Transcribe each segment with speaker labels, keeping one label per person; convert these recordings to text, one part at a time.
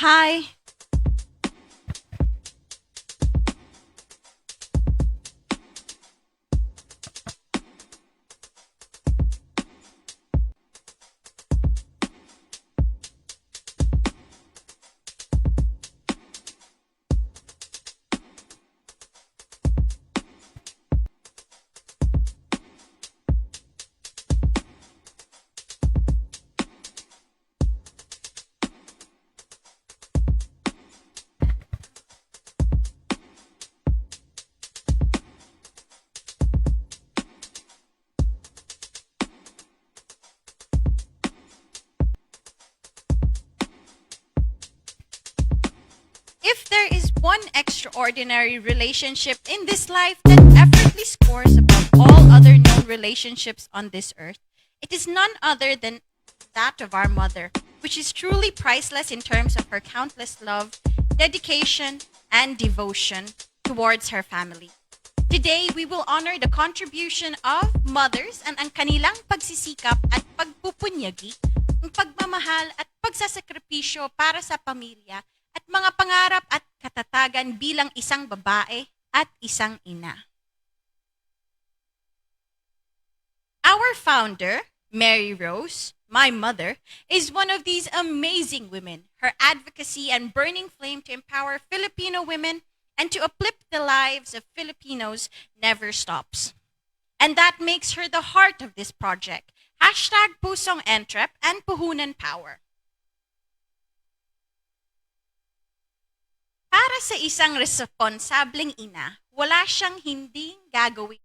Speaker 1: Hi. If there is one extraordinary relationship in this life that effortlessly scores above all other known relationships on this earth, it is none other than that of our mother, which is truly priceless in terms of her countless love, dedication, and devotion towards her family. Today, we will honor the contribution of mothers and ang kanilang pagsisikap at pagpupunyagi, ang pagmamahal at pagsasakripisyo para sa pamilya at mga pangarap at katatagan bilang isang babae at isang ina. Our founder, Mary Rose, my mother, is one of these amazing women. Her advocacy and burning flame to empower Filipino women and to uplift the lives of Filipinos never stops. And that makes her the heart of this project. Hashtag Pusong Entrep and Puhunan Power. Para sa isang responsableng ina, wala siyang hinding gagawin.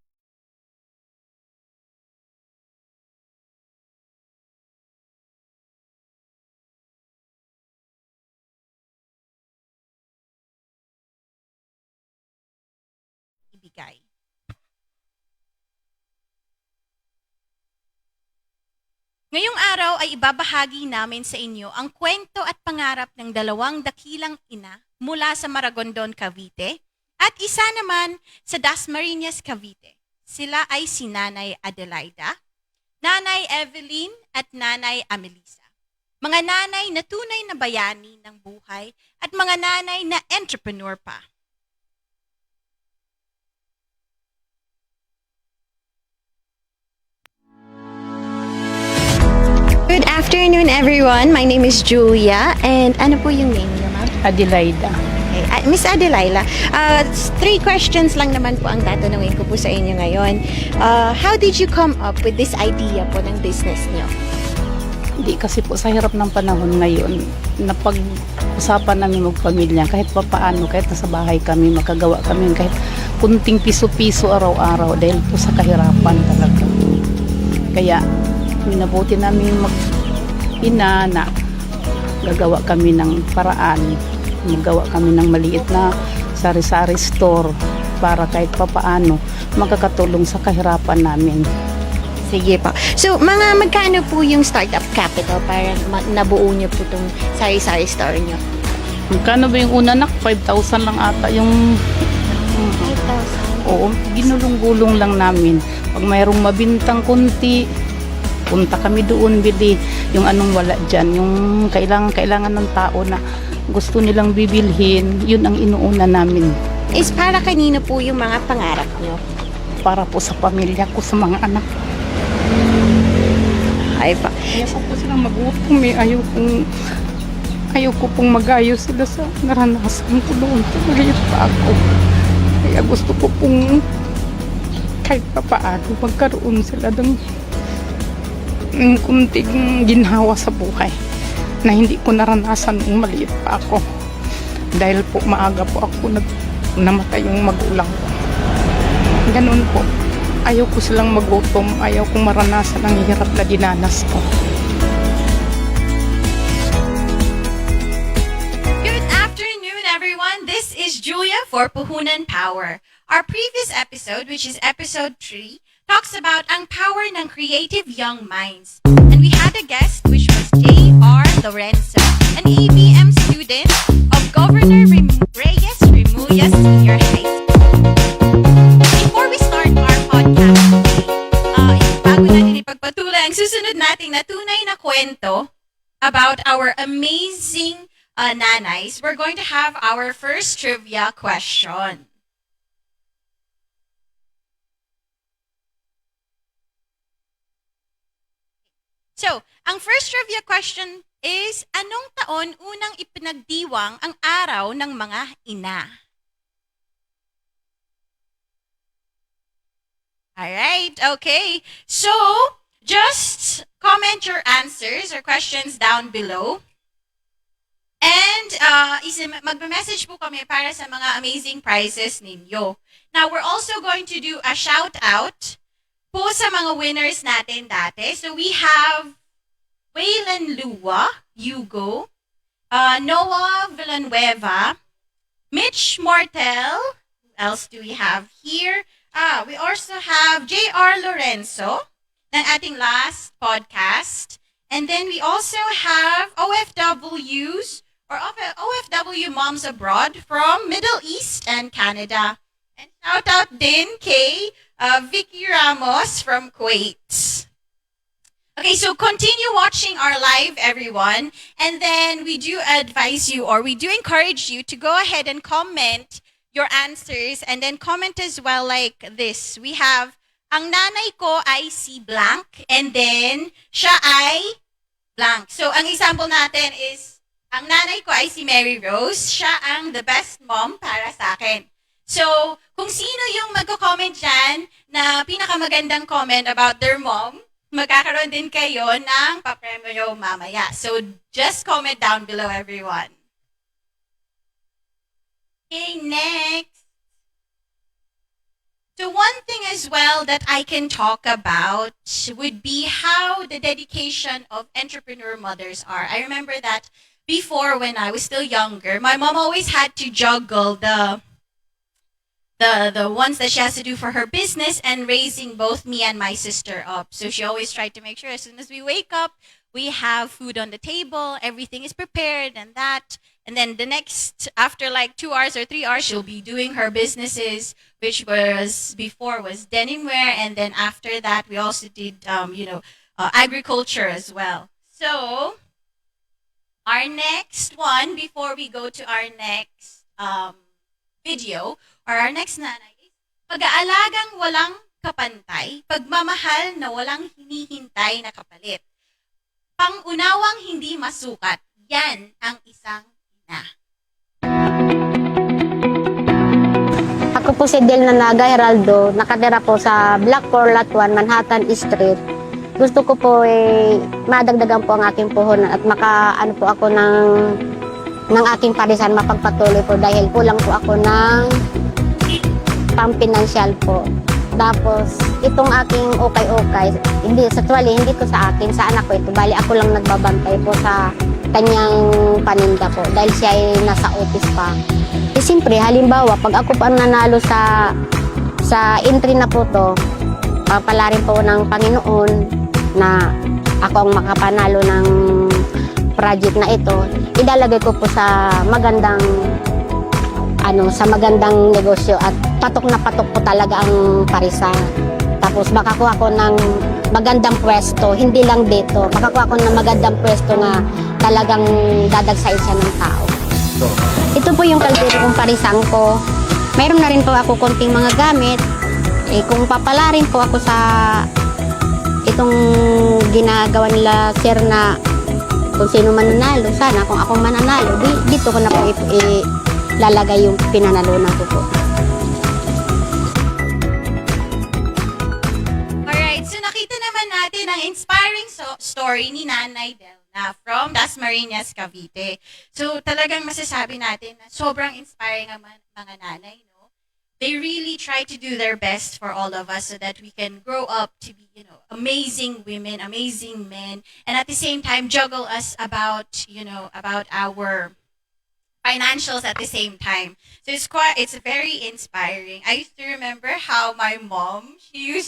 Speaker 1: Ibigay. Ngayong araw ay ibabahagi namin sa inyo ang kwento at pangarap ng dalawang dakilang ina mula sa Maragondon, Cavite at isa naman sa Dasmariñas, Cavite. Sila ay si Nanay Adelaida, Nanay Evelyn at Nanay Amelisa. Mga nanay na tunay na bayani ng buhay at mga nanay na entrepreneur pa.
Speaker 2: Good afternoon, everyone. My name is Julia. And ano po yung name niyo, ma'am?
Speaker 3: Adelaida.
Speaker 2: Okay. Miss Adelaida, 3 questions lang naman po ang tatanungin ko po sa inyo ngayon. How did you come up with this idea po ng business niyo?
Speaker 3: Hindi kasi po sa hirap ng panahon ngayon, napag-usapan namin magpamilya kahit papaano, kahit nasa bahay kami, makagawa kami kahit kunting piso-piso araw-araw dahil po sa kahirapan talaga. Kaya minabuti namin mag-ina na gagawa kami ng paraan, magawa kami ng maliit na sari-sari store para kahit papaano makakatulong sa kahirapan namin.
Speaker 2: Sige po. So, magkano po yung startup capital para nabuo niyo po itong sari-sari store niyo?
Speaker 3: Magkano ba yung una nak? 5,000 lang ata yung
Speaker 2: 5,000?
Speaker 3: oo, ginulong-gulong lang namin. Pag mayroong mabintang kunti, punta kami doon, bili yung anong wala dyan, yung kailangan ng tao na gusto nilang bibilhin, yun ang inuuna namin.
Speaker 2: Is para kanino po yung mga pangarap niyo?
Speaker 3: Para po sa pamilya ko, sa mga anak.
Speaker 2: Ay pa.
Speaker 3: Ayaw ko po silang magutom eh. Ayaw ko pong mag-ayos sila sa naranasan ko noon. Maliit pa ako. Kaya gusto ko pong kahit pa paano magkaroon sila ng kunting ginhawa sa buhay na hindi ko naranasan nung maliit pa ako. Dahil po maaga po ako namatay yung magulang ko. Ganun po. Ayaw ko silang magutom. Ayaw kong maranasan ang hirap na dinanas ko.
Speaker 1: Good afternoon, everyone. This is Julia for Puhunan Power. Our previous episode, which is episode 3, talks about ang power ng creative young minds. And we had a guest, which was J.R. Lorenzo, an ABM student of Governor Reyes Remulla Senior High School. Before we start our podcast today, bago natin ipagpatuloy ang susunod nating na tunay na kwento about our amazing nanays, we're going to have our first trivia question. So, ang first trivia question is, anong taon unang ipinagdiwang ang araw ng mga ina? Alright, okay. So, just comment your answers or questions down below. And magme-message po kami para sa mga amazing prizes ninyo. Now, we're also going to do a shout-out po sa mga winners natin dati. So, we have Waylon Lua, Hugo, Noah Villanueva, Mitch Mortel. Who else do we have here? We also have J.R. Lorenzo, ng ating last podcast. And then we also have OFWs, or OFW moms abroad from Middle East and Canada. And shout out din kay Vicky Ramos from Kuwait. Okay, so continue watching our live, everyone. And then we do advise you, or we do encourage you to go ahead and comment your answers. And then comment as well like this. We have, ang nanay ko ay si blank. And then, siya ay blank. So, ang example natin is, ang nanay ko ay si Mary Rose. Siya ang the best mom para sa akin. So, kung sino yung magko-comment dyan na pinakamagandang comment about their mom, magkakaroon din kayo ng papremyo mamaya. So, just comment down below, everyone. Okay, next. So one thing as well that I can talk about would be how the dedication of entrepreneur mothers are. I remember that before when I was still younger, my mom always had to juggle the ones that she has to do for her business and raising both me and my sister up. So she always tried to make sure as soon as we wake up, we have food on the table, everything is prepared and that. And then the next, after like 2 hours or 3 hours, she'll be doing her businesses, which was before was denim wear. And then after that, we also did, agriculture as well. So our next one, before we go to our next video, or our next nanay, is pag-aalagang walang kapantay, pagmamahal na walang hinihintay na kapalit. Pangunawang hindi masukat, yan ang isang ina.
Speaker 4: Ako po si Del Nanaga Heraldo, nakatira po sa Block 4, Lot 1, Manhattan Street. Gusto ko po madagdagan po ang aking puhunan at makaano po ako ng aking parisan, mapagpatuloy po dahil kulang po ako ng pang-pinansyal po. Tapos, itong aking okay-okay, hindi to sa akin, sa anak ko ito. Bali, ako lang nagbabantay po sa kanyang paninda po dahil siya ay nasa office pa. Siyempre, halimbawa, pag ako pa nanalo sa entry na po to, papalarin po ng Panginoon na ako ang makapanalo ng project na ito, idalagay ko po sa magandang negosyo at patok na patok po talaga ang parisan. Tapos makakuha ko ng magandang pwesto, hindi lang dito. Makakuha ko ng magandang pwesto na talagang dadagsain siya ng tao. Ito po yung kaldero kong parisan ko. Mayroon na rin po ako konting mga gamit. Kung papalarin po ako sa itong ginagawa nila sir na kung sino mananalo, sana kung akong mananalo, dito ko na po lalagay yung pinanalunan ko po.
Speaker 1: Alright, so nakita naman natin ang inspiring story ni Nanay Delna from Dasmariñas, Cavite. So talagang masasabi natin na sobrang inspiring ang mga nanay, no? They really try to do their best for all of us so that we can grow up to be, amazing women, amazing men, and at the same time juggle us about our financials at the same time. So it's very inspiring. I used to remember how my mom, she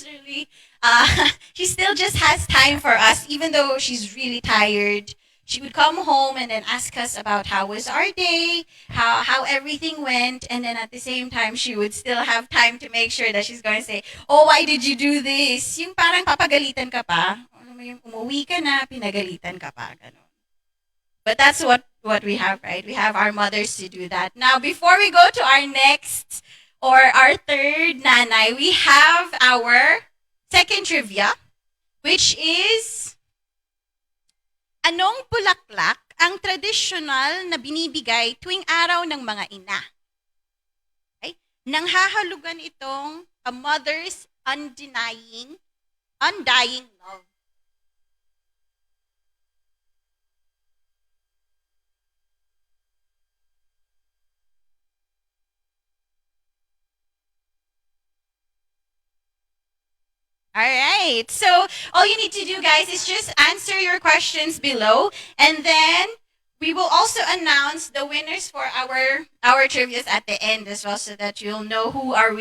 Speaker 1: still just has time for us, even though she's really tired. She would come home and then ask us about how was our day, how everything went, and then at the same time, she would still have time to make sure that she's going to say, oh, why did you do this? Yung parang papagalitan ka pa. Yung umuwi ka na, pinagalitan ka pa. Ganun. But that's what what we have, right? We have our mothers to do that. Now, before we go to our next or our third nanay, we have our second trivia, which is, anong bulaklak ang traditional na binibigay tuwing araw ng mga ina? Okay? Nanghahalugan itong a mother's undying love. All right. So all you need to do, guys, is just answer your questions below, and then we will also announce the winners for our trivias at the end as well, so that you'll know who are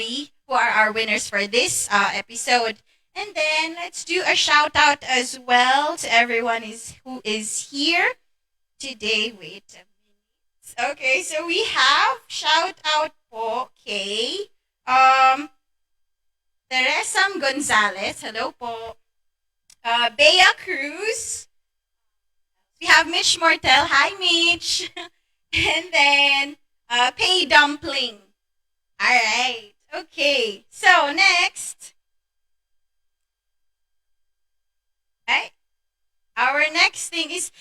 Speaker 1: our winners for this episode. And then let's do a shout out as well to everyone who is here today. Wait a minute. Okay, so we have shout out po kay Teresam Gonzalez. Hello po. Bea Cruz. We have Mitch Mortel. Hi, Mitch. And then Pay Dumpling. All right. Okay. So next. Okay. Our next thing is,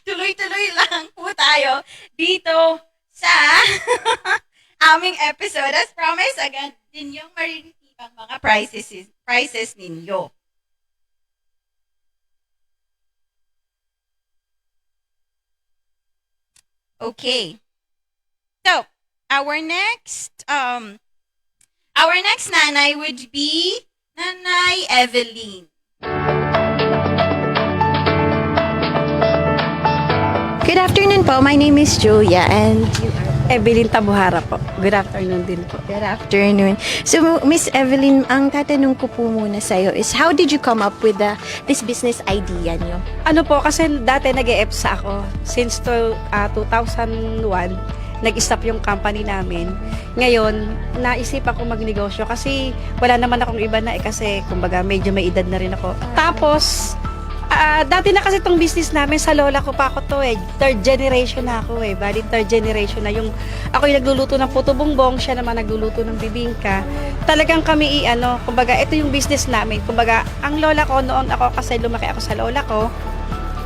Speaker 1: tuloy-tuloy lang po tayo dito sa aming episode. As promised, agad din yung marireceive ang mga prizes ninyo. Okay. So, our next nanay would be Nanay Evelyn.
Speaker 2: Good afternoon po. My name is Julia and you are...
Speaker 5: Evelyn Tabuhara po. Good afternoon din po.
Speaker 2: Good afternoon. So, Miss Evelyn, ang tatanong ko po muna sa'yo is, how did you come up with this business idea nyo?
Speaker 5: Ano po, kasi dati nag-EPSA ako. Since 2001, nag-stop yung company namin. Ngayon, naisip ako magnegosyo kasi wala naman akong iba na kasi kumbaga medyo may edad na rin ako. Tapos, dati na kasi itong business namin, sa lola ko pa ako to eh. Third generation na ako eh. Bali, third generation na. Ako yung nagluluto ng puto bongbong, siya naman nagluluto ng bibingka. Talagang kami kumbaga, ito yung business namin. Kumbaga, ang lola ko noon ako, kasi lumaki ako sa lola ko,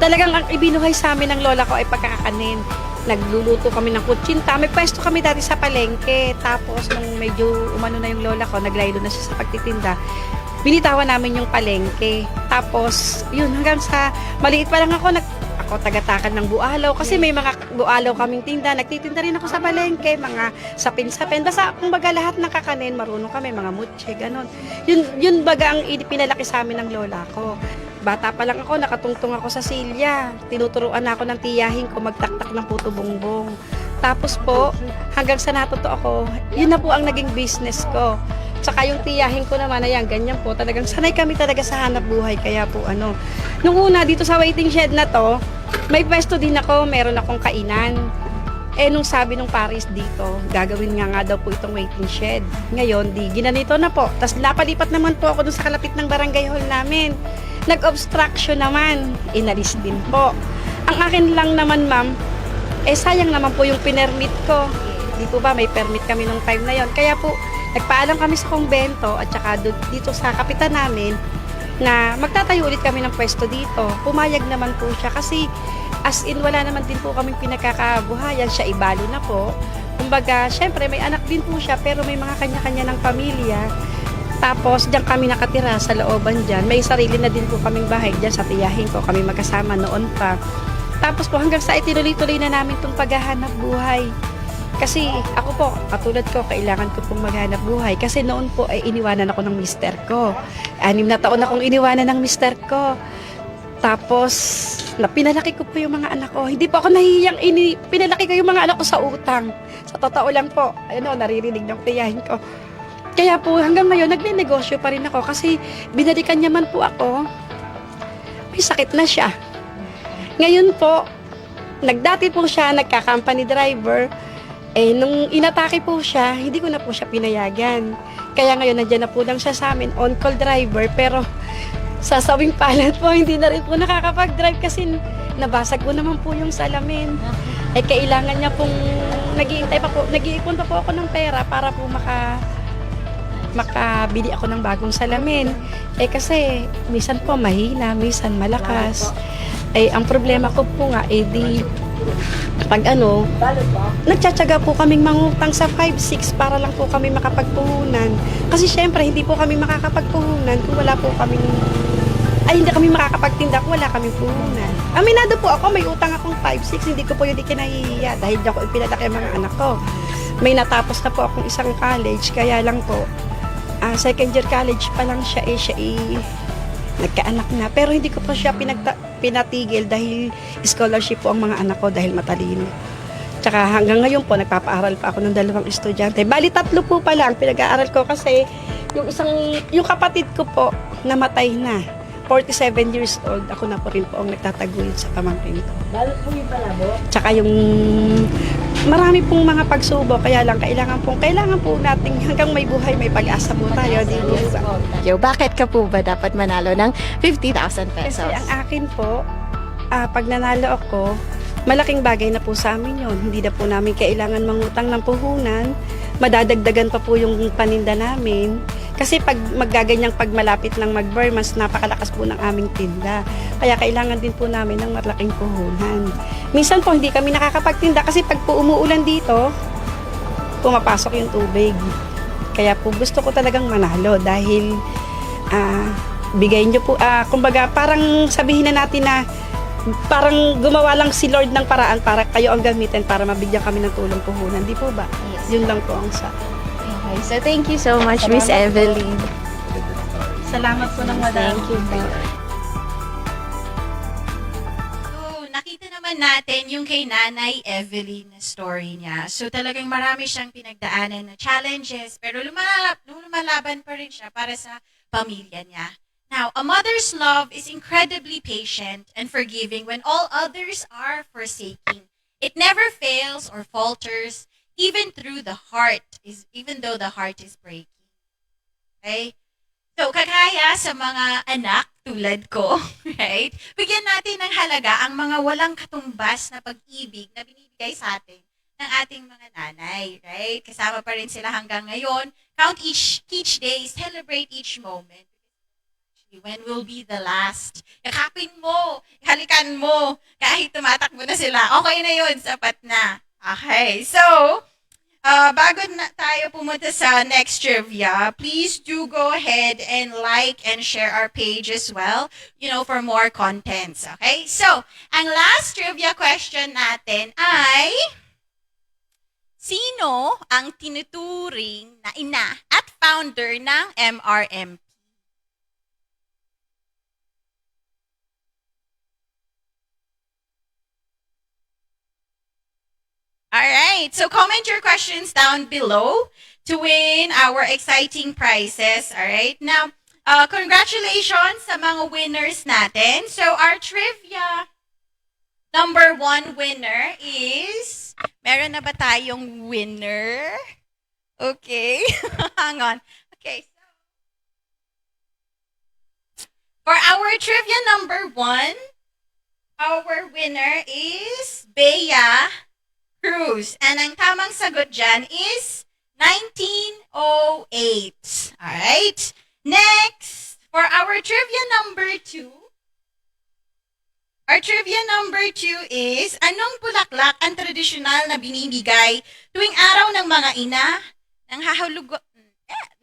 Speaker 5: talagang ang ibinuhay sa amin ng lola ko ay pagkakanin. Nagluluto kami ng kutsinta. May pwesto kami dati sa palengke. Tapos, nung medyo umano na yung lola ko, naglaylo na siya sa pagtitinda, binitawan namin yung palengke. Tapos, yun, hanggang sa maliit pa lang ako taga-takan ng bualaw. Kasi may mga bualaw kaming tinda. Nagtitinda rin ako sa palengke, mga sapin-sapin. Basta, kumbaga lahat ng kakanin, marunong kami, mga mutse, ganon. Yun baga ang pinalaki sa amin ng lola ko. Bata pa lang ako, nakatungtong ako sa silya. Tinuturuan ako ng tiyahin ko magtaktak ng puto bongbong. Tapos po, hanggang sa natuto ako, yun na po ang naging business ko. Tsaka yung tiyahin ko naman, ayan, ganyan po. Talagang sanay kami talaga sa hanap buhay. Kaya po, nung una, dito sa waiting shed na to, may pwesto din ako, meron akong kainan. Nung sabi nung Paris dito, gagawin nga daw po itong waiting shed. Ngayon, ginanito na po. Tapos napalipat naman po ako dun sa kalapit ng barangay hall namin. Nag-obstruction naman, inalis din po. Ang akin lang naman, ma'am, sayang naman po yung pinermit ko. Di po ba, may permit kami nung time na yon. Kaya po, nagpaalam kami sa kumbento at saka dito sa kapitan namin na magtatayo ulit kami ng pwesto dito. Pumayag naman po siya kasi as in wala naman din po kaming pinagkakabuhayan. Siya ibalo na po. Kumbaga, syempre may anak din po siya pero may mga kanya-kanya ng pamilya. Tapos diyan kami nakatira sa looban dyan. May sarili na din po kaming bahay dyan sa tiyahin ko. Kami magkasama noon pa. Tapos po hanggang sa itinuloy-tuloy na namin itong paghahanap buhay. Kasi ako po, katulad ko, kailangan ko pong maghanap buhay. Kasi noon po ay iniwanan ako ng mister ko. 6 na taon akong iniwanan ng mister ko. Tapos, pinalaki ko po yung mga anak ko. Hindi po ako nahihiyang, pinalaki ko yung mga anak ko sa utang. Sa totoo lang po, naririnig ng tiyahin ko. Kaya po, hanggang ngayon, nagne-negosyo pa rin ako. Kasi binalikan niya man po ako, may sakit na siya. Ngayon po, nagdati po siya, nagka-company driver. Nung inatake po siya, hindi ko na po siya pinayagan. Kaya ngayon, nandiyan na po lang siya sa amin, on-call driver. Pero sa sawing palad po, hindi na rin po nakakapag-drive kasi nabasag ko naman po yung salamin. Eh, kailangan niya pong, nag-iipon pa po ako ng pera para po makabili ako ng bagong salamin. Eh, kasi, minsan po mahina, minsan malakas. Eh, ang problema ko po nga, pag nagtsatsaga po kaming mangutang sa 5-6 para lang po kami makapagpuhunan. Kasi syempre, hindi po kami makakapagpuhunan kung wala po kaming, hindi kami makakapagtinda kung wala kaming puhunan. Aminado po ako, may utang akong 5-6, hindi ko po yun ikinahihiya dahil di ako ipinalaki ang mga anak ko. May natapos na po akong isang college, kaya lang po, second year college pa lang siya, nagkaanak na. Pero hindi ko po siya pinatigil dahil scholarship po ang mga anak ko dahil matalino. Tsaka hanggang ngayon po, nagpapaaral pa ako ng 2 estudyante. Bali, 3 po pala ang pinag-aaral ko kasi yung kapatid ko po, namatay na. 47 years old, ako na po rin po ang nagtataguyod sa pamangkin ko.
Speaker 6: Lalo po yung palabo.
Speaker 5: Tsaka yung marami pong mga pagsubok, kaya lang kailangan po natin hanggang may buhay, may pag-asa po tayo. Di po ba?
Speaker 2: Yo, bakit ka po ba dapat manalo ng 50,000 pesos?
Speaker 5: Kasi ang akin po, pag nanalo ako, malaking bagay na po sa amin yun. Hindi na po namin kailangan mangutang ng puhunan. Madadagdagan pa po yung paninda namin. Kasi pag pag malapit ng mag-bar, mas napakalakas po ng aming tinda. Kaya kailangan din po namin ng malaking puhunan. Minsan po hindi kami nakakapagtinda kasi pag po umuulan dito, pumapasok yung tubig. Kaya po gusto ko talagang manalo dahil bigay nyo po, kumbaga parang sabihin na natin na parang gumawa lang si Lord ng paraan para kayo ang gamitin para mabigyan kami ng tulong puhunan. Di po ba?
Speaker 2: Yes.
Speaker 5: Yun lang po ang sa.
Speaker 2: Okay, so thank you so much, Miss Evelyn.
Speaker 5: Salamat po ng madami.
Speaker 2: Thank you po.
Speaker 1: So, nakita naman natin yung kay Nanay Evelyn na story niya. So, talagang marami siyang pinagdaanan na challenges, pero lumalaban pa rin siya para sa pamilya niya. Now, a mother's love is incredibly patient and forgiving when all others are forsaking. It never fails or falters, even though the heart is breaking. Okay? So, kagaya sa mga anak tulad ko, right? Bigyan natin ng halaga ang mga walang katumbas na pag-ibig na binibigay sa atin ng ating mga nanay, right? Kasama pa rin sila hanggang ngayon. Count each day, celebrate each moment. When will be the last? Yakapin mo, halikan mo, kahit tumatakbo na sila. Okay na yun, sapat na. Okay, so, bago na tayo pumunta sa next trivia, please do go ahead and like and share our page as well, for more contents. Okay, so, ang last trivia question natin ay, sino ang tinuturing na ina at founder ng MRMP? Alright, so comment your questions down below to win our exciting prizes. Alright, now, congratulations sa mga winners natin. So, our trivia number 1 winner is, meron na ba tayong winner? Okay, hang on. Okay, so, for our trivia number 1, our winner is Bea Cruz. And ang tamang sagot dyan is 1908. Alright? Next, for our trivia number 2. Our trivia number 2 is, anong bulaklak ang tradisyonal na binibigay tuwing araw ng mga ina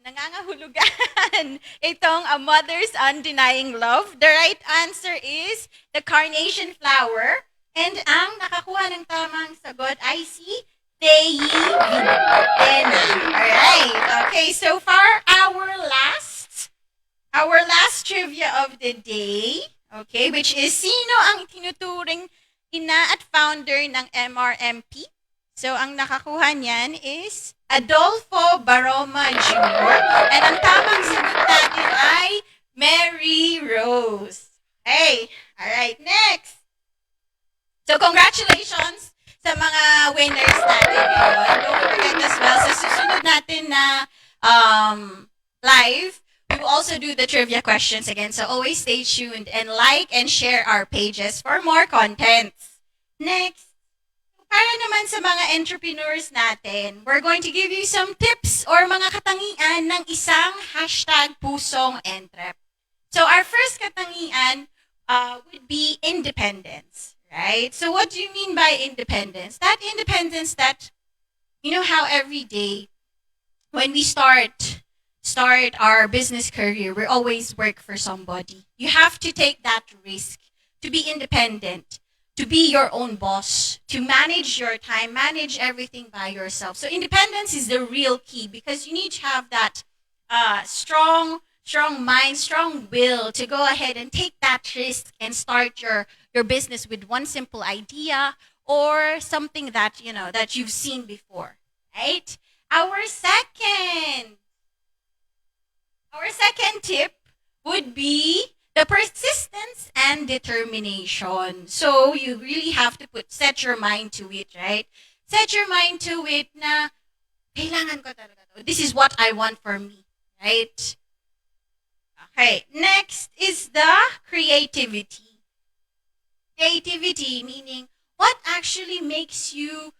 Speaker 1: nangangahulugan itong A Mother's Undenying Love? The right answer is the carnation flower. And ang nakakuha ng tamang sagot ay si Teyi Vintena. Alright. Okay, so for our last trivia of the day, okay, which is sino ang tinuturing ina at founder ng MRMP? So, ang nakakuha niyan is Adolfo Baroma Jr. And ang tamang sagot natin ay Mary Rose. Hey, alright, next. So, congratulations sa mga winners natin ngayon. Don't forget as well, sa susunod natin na live, we we'll also do the trivia questions again. So always stay tuned and like and share our pages for more contents. Next, para naman sa mga entrepreneurs natin, we're going to give you some tips or mga katangian ng isang hashtag pusong entrep. So our first katangian would be independence, right? So what do you mean by independence? That independence that, you know how every day when we start our business career, we always work for somebody. You have to take that risk to be independent, to be your own boss, to manage your time, manage everything by yourself. So independence is the real key because you need to have that strong mind, strong will to go ahead and take that risk and start your business with one simple idea or something that that you've seen before, right? Our second tip would be the persistence and determination. So you really have to set your mind to it, right? Set your mind to it na kailangan ko talaga to. This is what I want for me, right? Okay, next is the creativity. Creativity meaning what actually makes you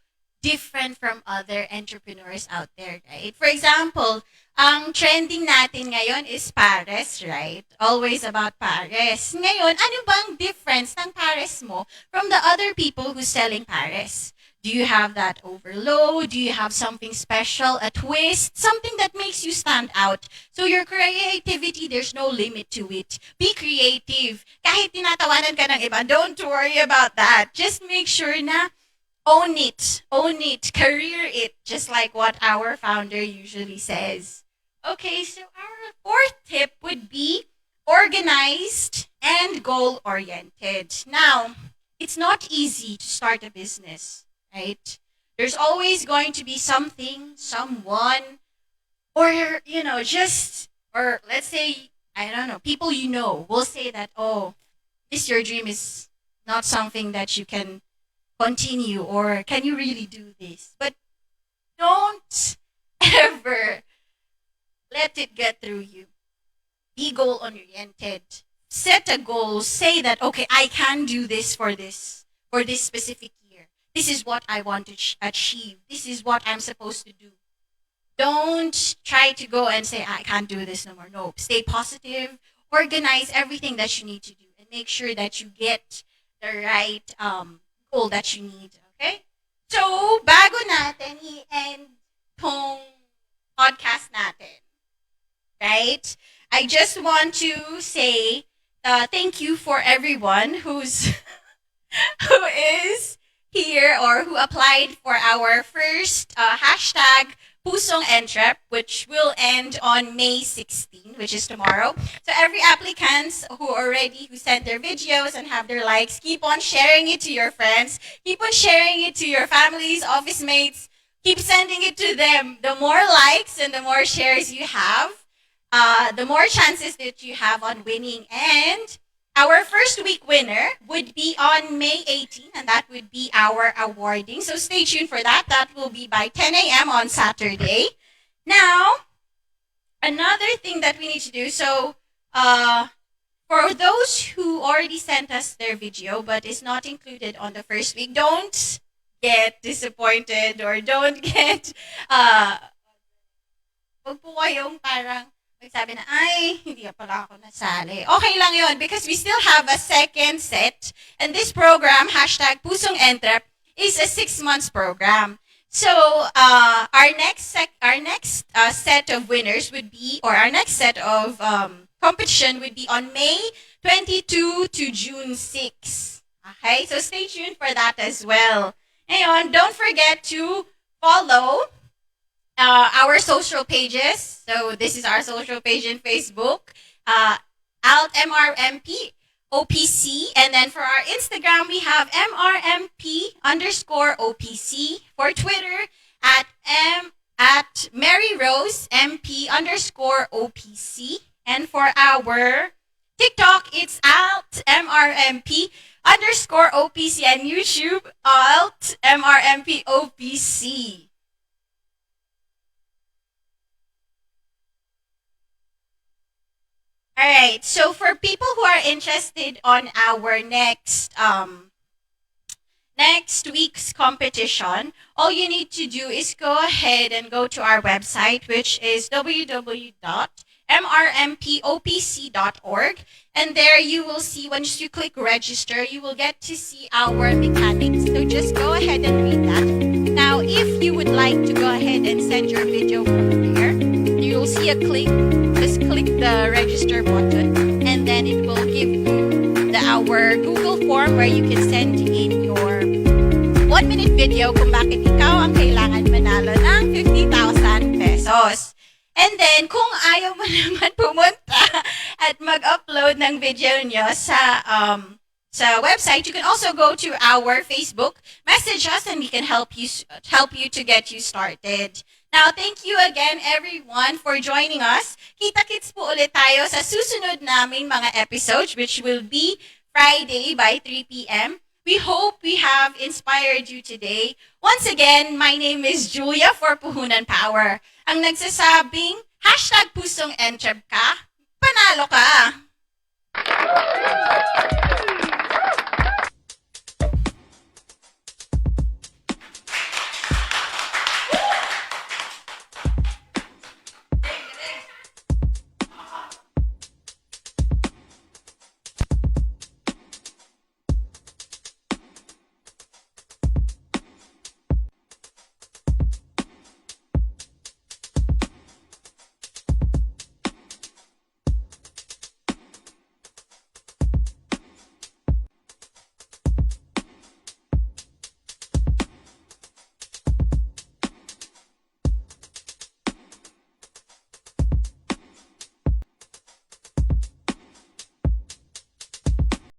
Speaker 1: different from other entrepreneurs out there, right? For example, ang trending natin ngayon is pares, right? Always about pares. Ngayon, ano bang difference ng pares mo from the other people who's selling pares? Do you have that overload? Do you have something special, a twist, something that makes you stand out? So your creativity, there's no limit to it. Be creative. Kahit tinatawanan ka ng iba, don't worry about that. Just make sure na own it, career it, just like what our founder usually says. Okay, so our fourth tip would be organized and goal-oriented. Now, it's not easy to start a business, right? There's always going to be something, someone, or, or let's say, I don't know, people will say that, oh, your dream is not something that you can continue, or can you really do this? But don't ever let it get through you. Be goal oriented. Set a goal. Say that, okay, I can do this for this specific year. This is what I want to achieve. This is what I'm supposed to do. Don't try to go and say, I can't do this no more. No, stay positive. Organize everything that you need to do and make sure that you get the right goal that you need. Okay? So, bago natin i-end tong podcast natin, right? I just want to say thank you for everyone who is here or who applied for our first hashtag Pusong Entrep, which will end on May 16, which is tomorrow. So every applicants who sent their videos and have their likes, keep on sharing it to your friends, keep on sharing it to your families, office mates, keep sending it to them. The more likes and the more shares you have, the more chances that you have on winning. And our first week winner would be on May 18, and that would be our awarding. So stay tuned for that. That will be by 10 a.m. on Saturday. Now, another thing that we need to do, so for those who already sent us their video but is not included on the first week, don't get disappointed or don't get, wag po kayong parang, sabi na, ay, hindi pala ako nasali. Okay lang yun because we still have a second set. And this program, hashtag Pusong Entrep, is a 6 months program. So, our next set of winners would be, or our next set of competition would be on May 22 to June 6. Okay? So, stay tuned for that as well. Ngayon, don't forget to follow our social pages. So this is our social page in Facebook, Alt MRMP OPC. And then for our Instagram, we have MRMP_OPC. For Twitter, at MaryRoseMP_OPC. And for our TikTok, it's Alt MRMP_OPC. And YouTube, Alt MRMP OPC. right. So for people who are interested on our next week's competition, all you need to do is go ahead and go to our website, which is www.mrmpopc.org. And there you will see, once you click register, you will get to see our mechanics. So just go ahead and read that. Now, if you would like to go ahead and send your video from there, you will see a click. Just click the register button, and then it will give you our Google form where you can send in your 1-minute video kung bakit ikaw ang kailangan manalo ng 50,000 pesos. And then, kung ayaw mo naman pumunta at mag-upload ng video nyo sa website, you can also go to our Facebook, message us, and we can help you to get you started. Now, thank you again, everyone, for joining us. Kita-kits po ulit tayo sa susunod naming mga episodes, which will be Friday by 3 p.m. We hope we have inspired you today. Once again, my name is Julia for Puhunan Power. Ang nagsasabing, #pusong Entrep ka, panalo ka!